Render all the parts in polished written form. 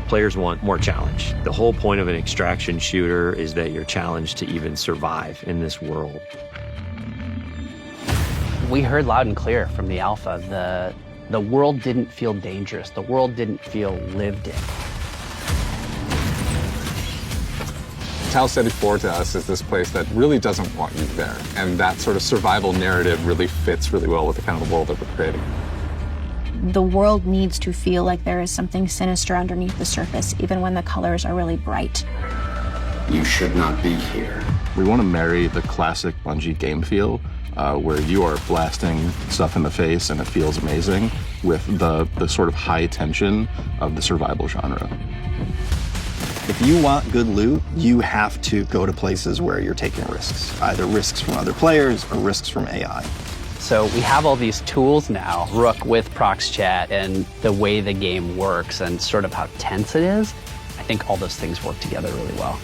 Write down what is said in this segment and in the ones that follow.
Players want more challenge. The whole point of an extraction shooter is that you're challenged to even survive in this world. We heard loud and clear from the alpha, the world didn't feel dangerous. The world didn't feel lived in. Tau Ceti 4 to us is this place that really doesn't want you there. And that sort of survival narrative really fits really well with the kind of world that we're creating. The world needs to feel like there is something sinister underneath the surface, even when the colors are really bright. You should not be here. We want to marry the classic Bungie game feel, where you are blasting stuff in the face and it feels amazing, with the sort of high tension of the survival genre. If you want good loot, you have to go to places where you're taking risks, either risks from other players or risks from AI. So we have all these tools now, Rook with ProxChat and the way the game works and sort of how tense it is. I think all those things work together really well.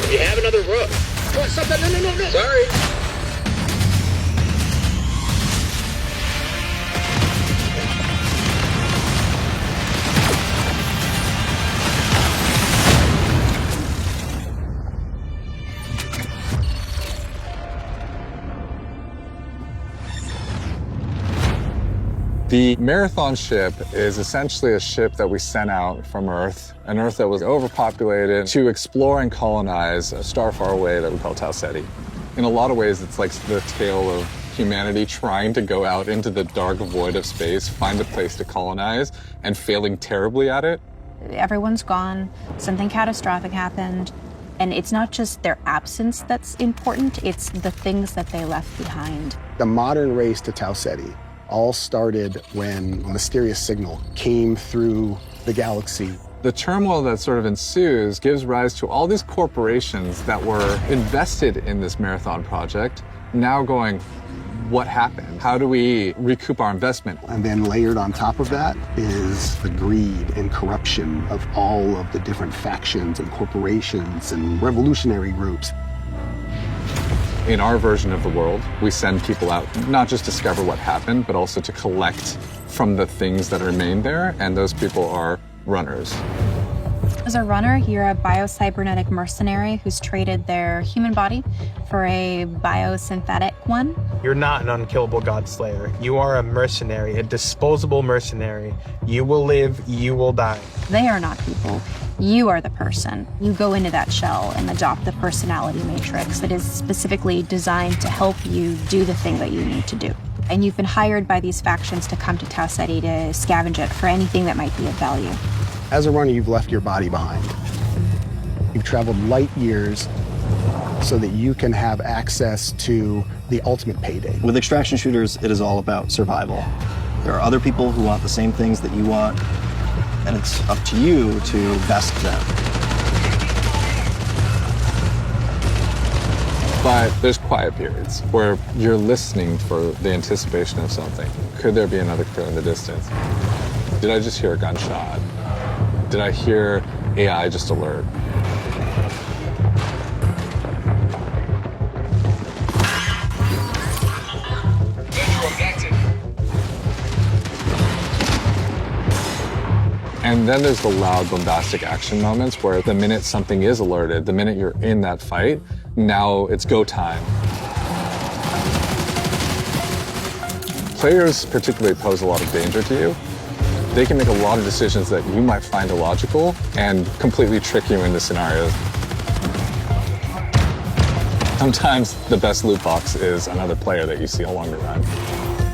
You have another Rook. Come on, stop that. No. Sorry. The Marathon ship is essentially a ship that we sent out from Earth, an Earth that was overpopulated, to explore and colonize a star far away that we call Tau Ceti. In a lot of ways, it's like the tale of humanity trying to go out into the dark void of space, find a place to colonize, and failing terribly at it. Everyone's gone, something catastrophic happened, and it's not just their absence that's important, it's the things that they left behind. The modern race to Tau Ceti all started when a mysterious signal came through the galaxy. The turmoil that sort of ensues gives rise to all these corporations that were invested in this Marathon project, now going, what happened? How do we recoup our investment? And then layered on top of that is the greed and corruption of all of the different factions and corporations and revolutionary groups. In our version of the world, we send people out not just to discover what happened, but also to collect from the things that remain there, and those people are runners. As a runner, you're a biocybernetic mercenary who's traded their human body for a biosynthetic one. You're not an unkillable god slayer. You are a mercenary, a disposable mercenary. You will live, you will die. They are not people. You are the person. You go into that shell and adopt the personality matrix that is specifically designed to help you do the thing that you need to do. And you've been hired by these factions to come to Tau Ceti to scavenge it for anything that might be of value. As a runner, you've left your body behind. You've traveled light years so that you can have access to the ultimate payday. With extraction shooters, it is all about survival. There are other people who want the same things that you want, and it's up to you to best them. But there's quiet periods where you're listening for the anticipation of something. Could there be another crew in the distance? Did I just hear a gunshot? Did I hear AI just alert? And then there's the loud, bombastic action moments where the minute something is alerted, the minute you're in that fight, now it's go time. Players particularly pose a lot of danger to you. They can make a lot of decisions that you might find illogical and completely trick you into scenarios. Sometimes the best loot box is another player that you see along the run.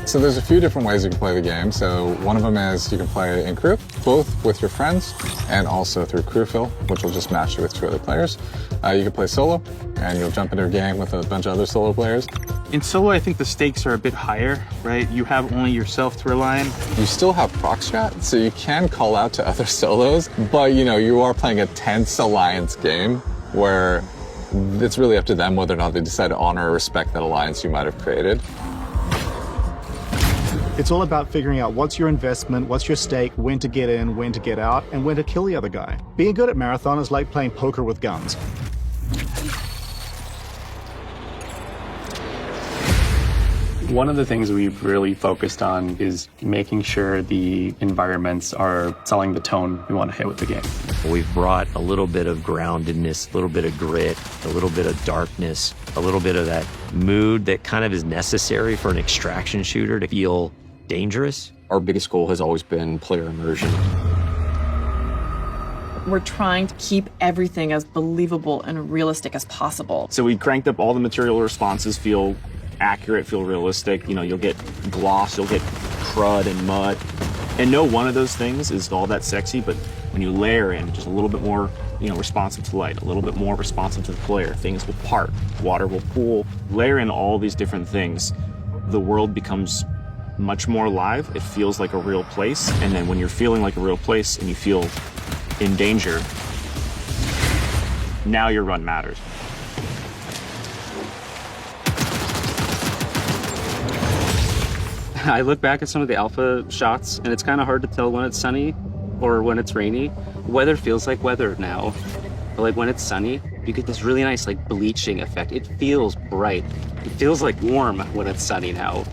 So there's a few different ways you can play the game. So one of them is you can play in crew, both with your friends and also through crew fill, which will just match you with 2 other players. You can play solo, and you'll jump into a game with a bunch of other solo players. In solo, I think the stakes are a bit higher, right? You have only yourself to rely on. You still have ProxChat, so you can call out to other solos, but you are playing a tense alliance game where it's really up to them whether or not they decide to honor or respect that alliance you might have created. It's all about figuring out what's your investment, what's your stake, when to get in, when to get out, and when to kill the other guy. Being good at Marathon is like playing poker with guns. One of the things we've really focused on is making sure the environments are selling the tone we want to hit with the game. We've brought a little bit of groundedness, a little bit of grit, a little bit of darkness, a little bit of that mood that kind of is necessary for an extraction shooter to feel dangerous. Our biggest goal has always been player immersion. We're trying to keep everything as believable and realistic as possible. So we cranked up all the material responses, feel accurate, feel realistic. You know, you'll get gloss, you'll get crud and mud. And no one of those things is all that sexy, but when you layer in just a little bit more, you know, responsive to light, a little bit more responsive to the player, things will part, water will pool. Layer in all these different things, the world becomes much more alive. It feels like a real place. And then when you're feeling like a real place and you feel in danger, now your run matters. I look back at some of the alpha shots, and it's kind of hard to tell when it's sunny or when it's rainy. Weather feels like weather now. But like when it's sunny, you get this really nice like bleaching effect. It feels bright. It feels like warm when it's sunny now.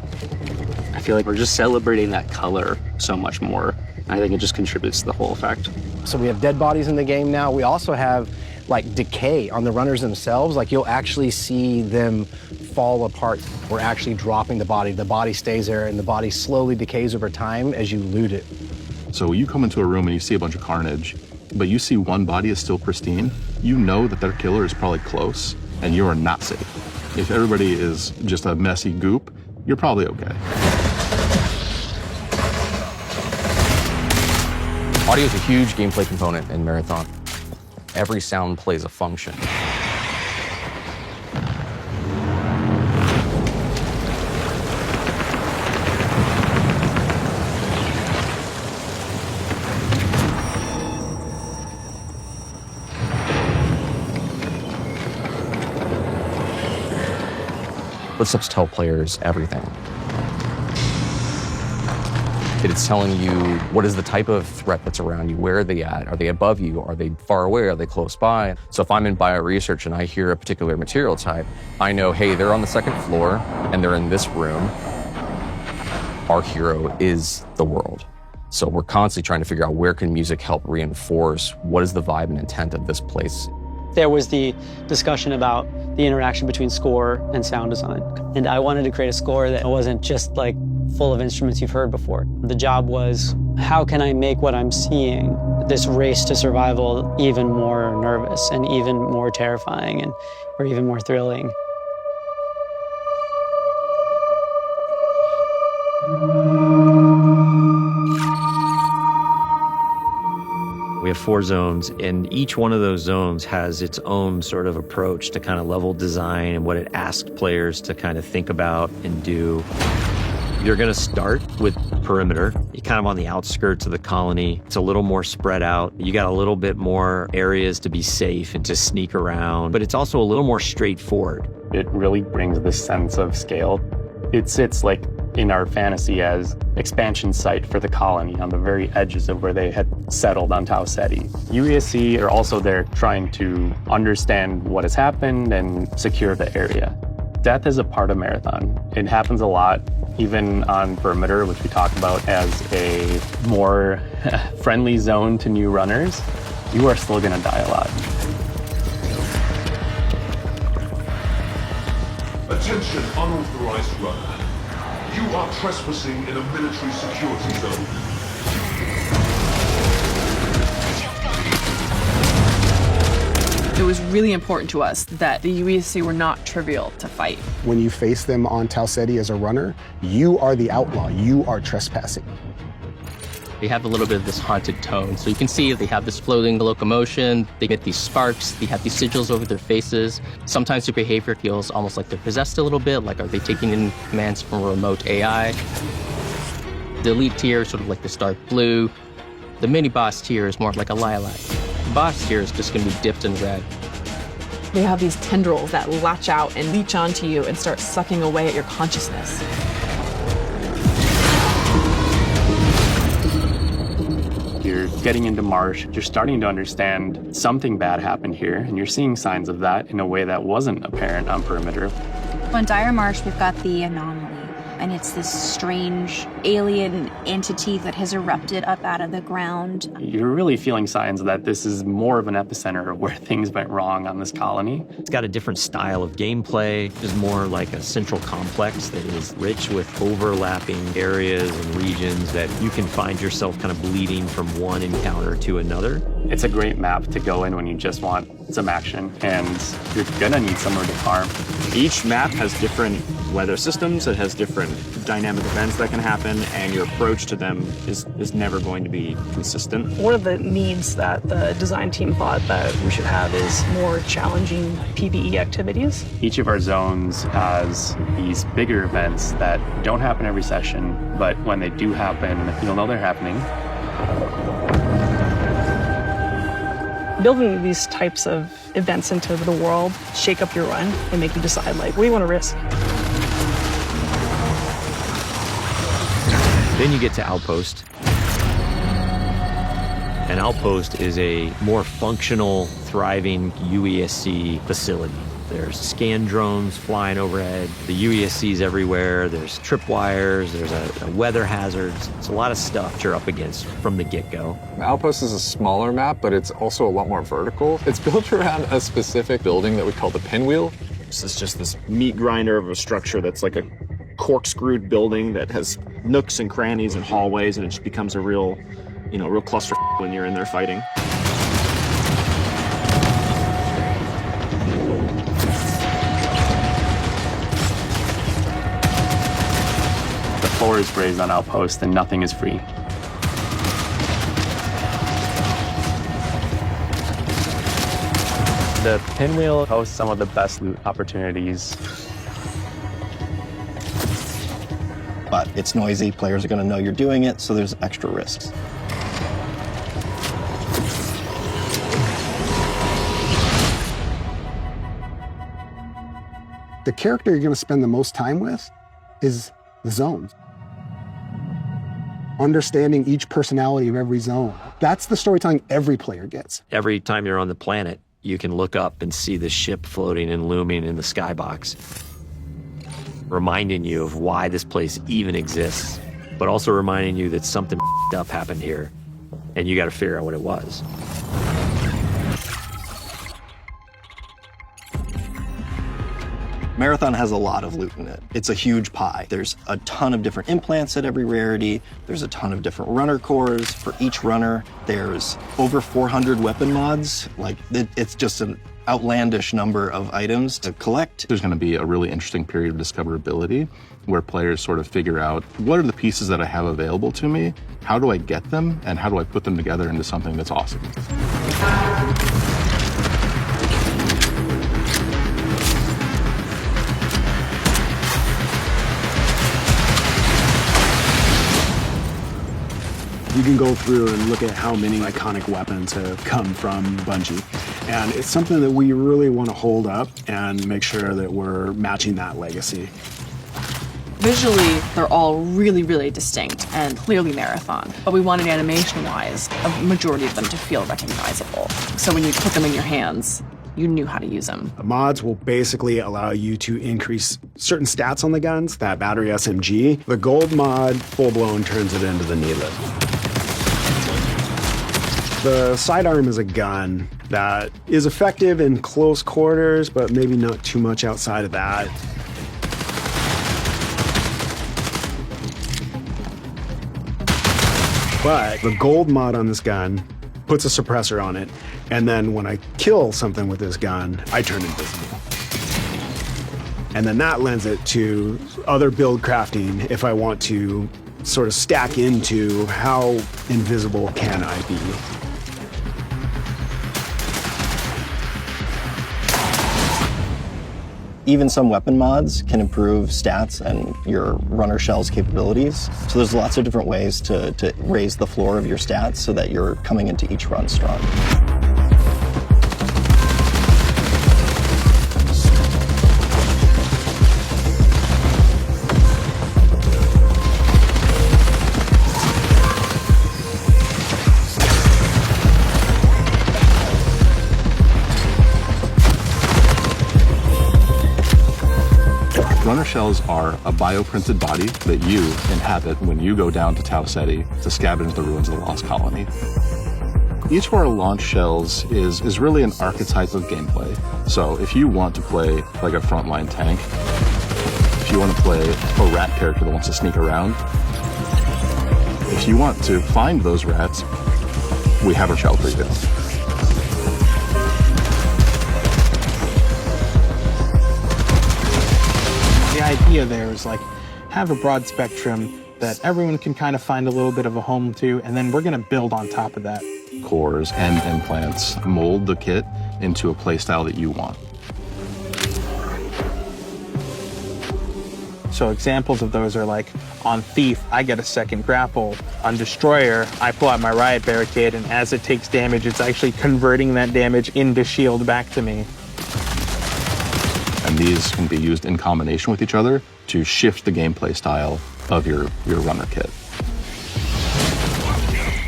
I feel like we're just celebrating that color so much more. I think it just contributes to the whole effect. So we have dead bodies in the game now. We also have like decay on the runners themselves. Like you'll actually see them fall apart. We're actually dropping the body stays there, and the body slowly decays over time as you loot it. So you come into a room and you see a bunch of carnage, but you see one body is still pristine, you know that their killer is probably close, and you are not safe. If everybody is just a messy goop, you're probably okay. Audio is a huge gameplay component in Marathon. Every sound plays a function. Footsteps tell players everything. It is telling you what is the type of threat that's around you. Where are they at? Are they above you? Are they far away? Are they close by? So if I'm in bioresearch and I hear a particular material type, I know, hey, they're on the second floor and they're in this room. Our hero is the world. So we're constantly trying to figure out where can music help reinforce what is the vibe and intent of this place. There was the discussion about the interaction between score and sound design. And I wanted to create a score that wasn't just like full of instruments you've heard before. The job was, how can I make what I'm seeing, this race to survival, even more nervous and even more terrifying or even more thrilling? We have 4 zones, and each one of those zones has its own sort of approach to kind of level design and what it asks players to kind of think about and do. You're going to start with perimeter. You're kind of on the outskirts of the colony. It's a little more spread out. You got a little bit more areas to be safe and to sneak around, but it's also a little more straightforward. It really brings this sense of scale. It sits like in our fantasy as expansion site for the colony on the very edges of where they had settled on Tau Ceti. UESC are also there trying to understand what has happened and secure the area. Death is a part of Marathon. It happens a lot, even on perimeter, which we talk about as a more friendly zone to new runners. You are still gonna die a lot. Attention, unauthorized runner. You are trespassing in a military security zone. It was really important to us that the UESC were not trivial to fight. When you face them on Tau Ceti as a runner, you are the outlaw. You are trespassing. They have a little bit of this haunted tone. So you can see they have this floating locomotion, they get these sparks, they have these sigils over their faces. Sometimes their behavior feels almost like they're possessed a little bit, like are they taking in commands from a remote AI? The elite tier is sort of like this dark blue. The mini-boss tier is more like a lilac. The boss tier is just gonna be dipped in red. They have these tendrils that latch out and leech onto you and start sucking away at your consciousness. you're getting into Mars, you're starting to understand something bad happened here, and you're seeing signs of that in a way that wasn't apparent on perimeter. On Dire Marsh, we've got the anomaly, and it's this strange alien entity that has erupted up out of the ground. You're really feeling signs that this is more of an epicenter of where things went wrong on this colony. It's got a different style of gameplay. It's more like a central complex that is rich with overlapping areas and regions that you can find yourself kind of bleeding from one encounter to another. It's a great map to go in when you just want some action, and you're gonna need somewhere to farm. Each map has different weather systems, it has different dynamic events that can happen, and your approach to them is never going to be consistent. One of the needs that the design team thought that we should have is more challenging PvE activities. Each of our zones has these bigger events that don't happen every session, but when they do happen, you'll know they're happening. Building these types of events into the world shake up your run and make you decide, like, what do you want to risk? Then you get to Outpost. And Outpost is a more functional, thriving UESC facility. There's scan drones flying overhead, the UESC's everywhere, there's tripwires, there's a weather hazards. It's a lot of stuff you're up against from the get-go. Outpost is a smaller map, but it's also a lot more vertical. It's built around a specific building that we call the Pinwheel. This is just this meat grinder of a structure that's like a corkscrewed building that has nooks and crannies and hallways, and it just becomes a real cluster when you're in there fighting. The floor is raised on Outpost and nothing is free. The Pinwheel hosts some of the best loot opportunities. But it's noisy, players are going to know you're doing it, so there's extra risks. The character you're going to spend the most time with is the zones. Understanding each personality of every zone. That's the storytelling every player gets. Every time you're on the planet, you can look up and see the ship floating and looming in the skybox, reminding you of why this place even exists, but also reminding you that something up happened here, and you got to figure out what it was. Marathon has a lot of loot in it. It's a huge pie. There's a ton of different implants at every rarity. There's a ton of different runner cores. For each runner, there's over 400 weapon mods. It's just an outlandish number of items to collect. There's going to be a really interesting period of discoverability where players sort of figure out, what are the pieces that I have available to me? How do I get them? And how do I put them together into something that's awesome? You can go through and look at how many iconic weapons have come from Bungie. And it's something that we really want to hold up and make sure that we're matching that legacy. Visually, they're all really, really distinct and clearly Marathon, but we wanted animation-wise a majority of them to feel recognizable. So when you put them in your hands, you knew how to use them. The mods will basically allow you to increase certain stats on the guns, that battery SMG. The gold mod, full-blown, turns it into the needlet. The sidearm is a gun that is effective in close quarters, but maybe not too much outside of that. But the gold mod on this gun puts a suppressor on it, and then when I kill something with this gun, I turn invisible. And then that lends it to other build crafting if I want to sort of stack into how invisible can I be. Even some weapon mods can improve stats and your runner shell's capabilities. So there's lots of different ways to raise the floor of your stats so that you're coming into each run strong. Runner shells are a bioprinted body that you inhabit when you go down to Tau Ceti to scavenge the ruins of the Lost Colony. Each of our launch shells is really an archetype of gameplay. So if you want to play like a frontline tank, if you want to play a rat character that wants to sneak around, if you want to find those rats, we have a shell for you. The idea there is like, have a broad spectrum that everyone can kind of find a little bit of a home to, and then we're going to build on top of that. Cores and implants mold the kit into a playstyle that you want. So examples of those are like, on Thief, I get a second grapple. On Destroyer, I pull out my Riot Barricade, and as it takes damage, it's actually converting that damage into shield back to me. And these can be used in combination with each other to shift the gameplay style of your runner kit.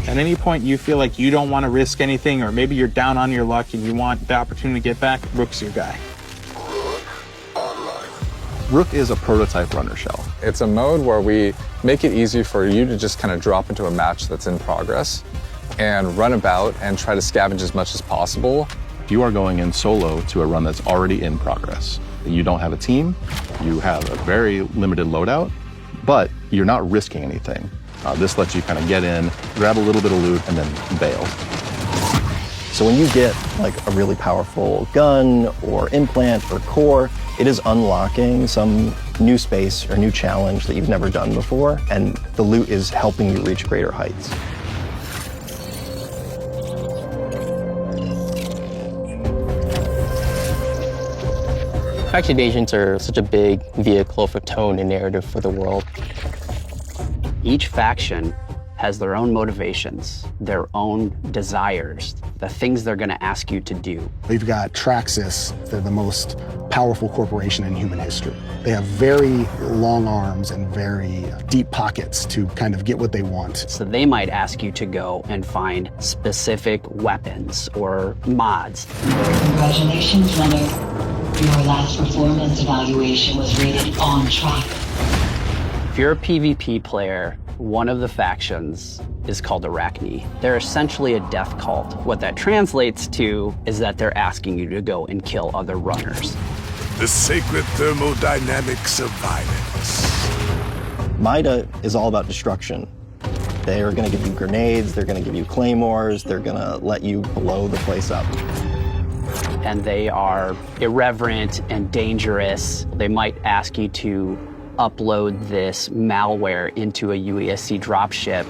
At any point you feel like you don't want to risk anything, or maybe you're down on your luck and you want the opportunity to get back, Rook's your guy. Rook is a prototype runner shell. It's a mode where we make it easy for you to just kind of drop into a match that's in progress and run about and try to scavenge as much as possible. You are going in solo to a run that's already in progress. You don't have a team, you have a very limited loadout, but you're not risking anything. This lets you kind of get in, grab a little bit of loot, and then bail. So when you get like a really powerful gun or implant or core, it is unlocking some new space or new challenge that you've never done before, and the loot is helping you reach greater heights. Faction agents are such a big vehicle for tone and narrative for the world. Each faction has their own motivations, their own desires, the things they're going to ask you to do. We've got Traxxas. They're the most powerful corporation in human history. They have very long arms and very deep pockets to kind of get what they want. So they might ask you to go and find specific weapons or mods. Congratulations, runner. Your last performance evaluation was rated on track. If you're a PvP player, one of the factions is called Arachne. They're essentially a death cult. What that translates to is that they're asking you to go and kill other runners. The sacred thermodynamics of violence. MIDA is all about destruction. They are going to give you grenades, they're going to give you claymores, they're going to let you blow the place up. And they are irreverent and dangerous. They might ask you to upload this malware into a UESC dropship,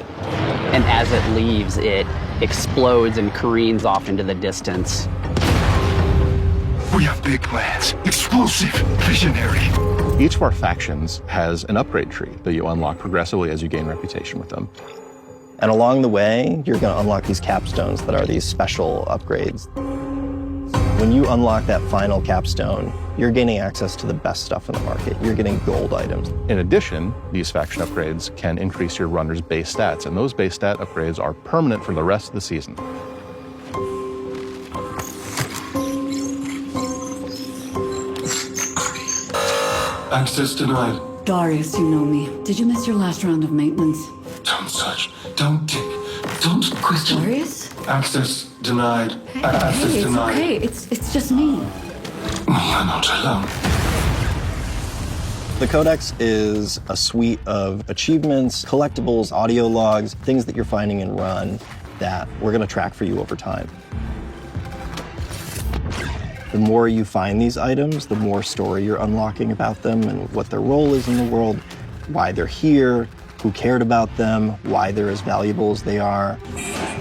and as it leaves, it explodes and careens off into the distance. We have big plans. Explosive, visionary. Each of our factions has an upgrade tree that you unlock progressively as you gain reputation with them. And along the way, you're going to unlock these capstones that are these special upgrades. When you unlock that final capstone, you're gaining access to the best stuff in the market. You're getting gold items. In addition, these faction upgrades can increase your runner's base stats, and those base stat upgrades are permanent for the rest of the season. Access denied. Darius, you know me. Did you miss your last round of maintenance? Don't touch. Don't tick. Don't question. Darius? Access denied. Hey, Access it's denied. okay. It's just me. You're not alone. The Codex is a suite of achievements, collectibles, audio logs, things that you're finding in Run that we're going to track for you over time. The more you find these items, the more story you're unlocking about them and what their role is in the world, why they're here, who cared about them, why they're as valuable as they are.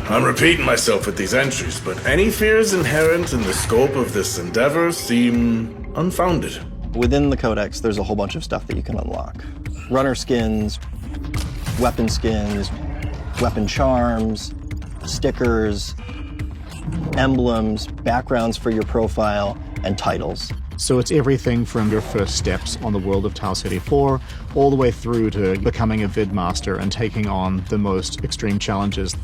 I'm repeating myself with these entries, but any fears inherent in the scope of this endeavor seem unfounded. Within the Codex, there's a whole bunch of stuff that you can unlock. Runner skins, weapon charms, stickers, emblems, backgrounds for your profile, and titles. So it's everything from your first steps on the world of Tau Ceti 4 all the way through to becoming a vid master and taking on the most extreme challenges.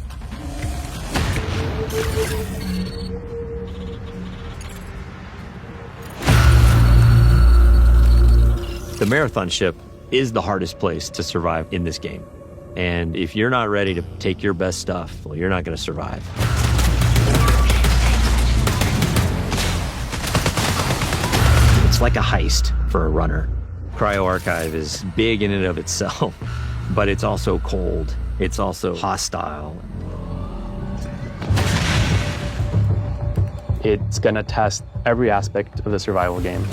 The marathon ship is the hardest place to survive in this game. And if you're not ready to take your best stuff, well, you're not going to survive. It's like a heist for a runner. Cryo Archive is big in and of itself, but it's also cold. It's also hostile. It's going to test every aspect of the survival game.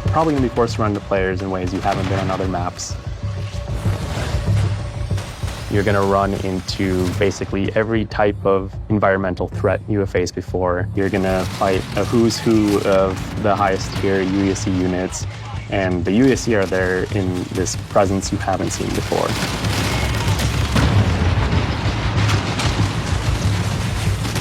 Probably going to be forced to run to players in ways you haven't been on other maps. You're going to run into basically every type of environmental threat you have faced before. You're going to fight a who's who of the highest tier UESC units, and the UESC are there in this presence you haven't seen before.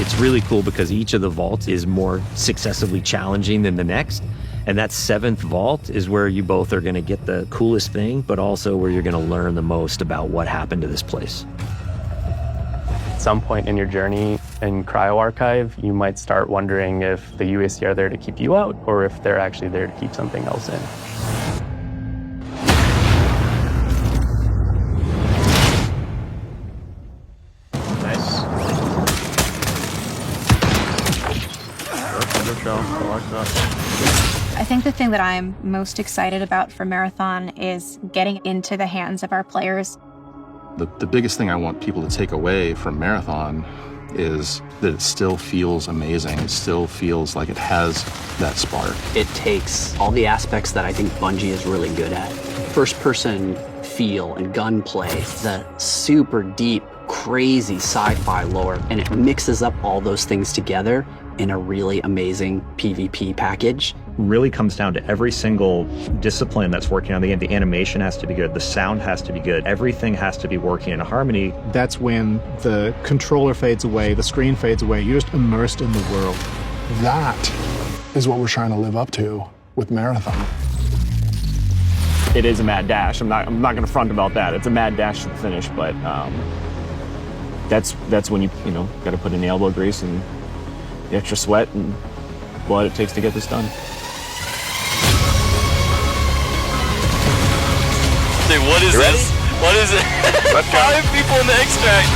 It's really cool because each of the vaults is more successively challenging than the next. And that 7th vault is where you both are going to get the coolest thing, but also where you're going to learn the most about what happened to this place. At some point in your journey in Cryo Archive, you might start wondering if the UESC are there to keep you out or if they're actually there to keep something else in. I think the thing that I'm most excited about for Marathon is getting into the hands of our players. The biggest thing I want people to take away from Marathon is that it still feels amazing. It still feels like it has that spark. It takes all the aspects that I think Bungie is really good at. First-person feel and gunplay, the super deep, crazy sci-fi lore, and it mixes up all those things together in a really amazing PvP package. Really comes down to every single discipline that's working on the game. The animation has to be good, the sound has to be good, everything has to be working in harmony. That's when the controller fades away, the screen fades away, you're just immersed in the world. That is what we're trying to live up to with Marathon. It is a mad dash. I'm not going to front about that. It's a mad dash to the finish, but that's when you got to put in the elbow grease and the extra sweat and blood it takes to get this done. Dude, what is this? What is it? 5 people in the extract.